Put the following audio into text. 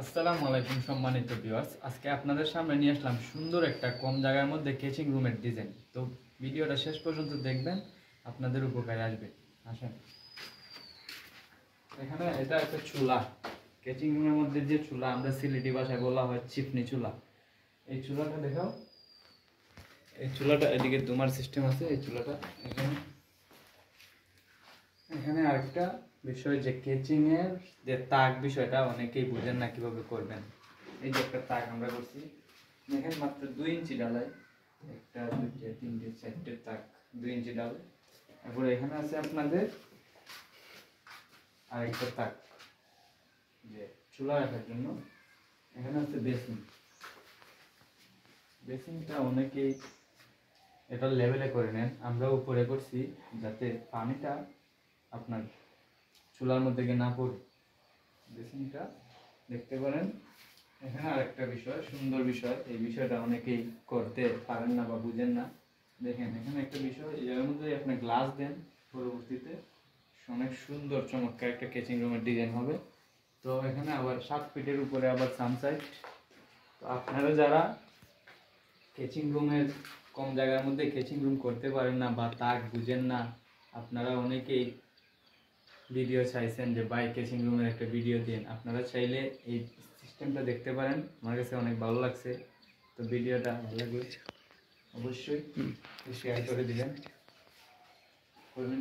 আসসালামু আলাইকুম সম্মানিত ভিউয়ার্স, আজকে আপনাদের সামনে নিয়ে আসলাম সুন্দর একটা কম জায়গার মধ্যে কেচিং রুমের ডিজাইন। তো ভিডিওটা শেষ পর্যন্ত দেখবেন, আপনাদের উপকারে আসবে। আসেন, এখানে এটা একটা চুলা। কেচিং রুমের মধ্যে যে চুলা আমরা সিলেটি ভাষায় বলা হয় চিপনি চুলা। এই চুলাটা দেখাও। এই চুলাটা এদিকে তোমার সিস্টেম আছে। এই চুলাটা এখানে এখানে আরেকটা বিষয় যে কেচিং এর যে তাক বিষয়টা অনেকেই বুঝেন না কিভাবে করবেন। এই যে একটা তাক আমরা করছি, দেখেন মাত্র 2 ইঞ্চি ডালাই, একটা দুইটা তিনটে চারটে তাক 2 ইঞ্চি ডাল। তারপরে এখানে আছে আপনাদের আরেকটা তাক যে চুলা রাখার জন্য। এখানে আছে বেসিন। বেসিনটা অনেকেই এটা লেভেলে করে নেন, আমরা উপরে করছি যাতে পানিটা আপনার চুলার মধ্যে গিয়ে না পড়ে। বেসিনটা দেখতে পারেন। এখানে আরেকটা বিষয়, সুন্দর বিষয়, এই বিষয়টা অনেকেই করতে পারেন না বা বুঝেন না। দেখেন এখানে একটা বিষয়, এর মধ্যে আপনি গ্লাস দেন, পরবর্তীতে অনেক সুন্দর চমৎকার একটা কেচিং রুমের ডিজাইন হবে। তো এখানে আবার 7 ফিটের উপরে আবার সানসাইড। তো আপনারা যারা কেচিং রুমের কম জায়গার মধ্যে কেচিং রুম করতে পারেন না বা তাক বুঝেন না, আপনারা অনেকেই ভিডিও চাইছেন যে ভাই কেচিং রুমের একটা ভিডিও দিন, আপনারা চাইলে এই সিস্টেমটা দেখতে পারেন। আমার কাছে অনেক ভালো লাগছে। তো ভিডিওটা ভালো লাগলে অবশ্যই শেয়ার করে দিবেন, করবেন।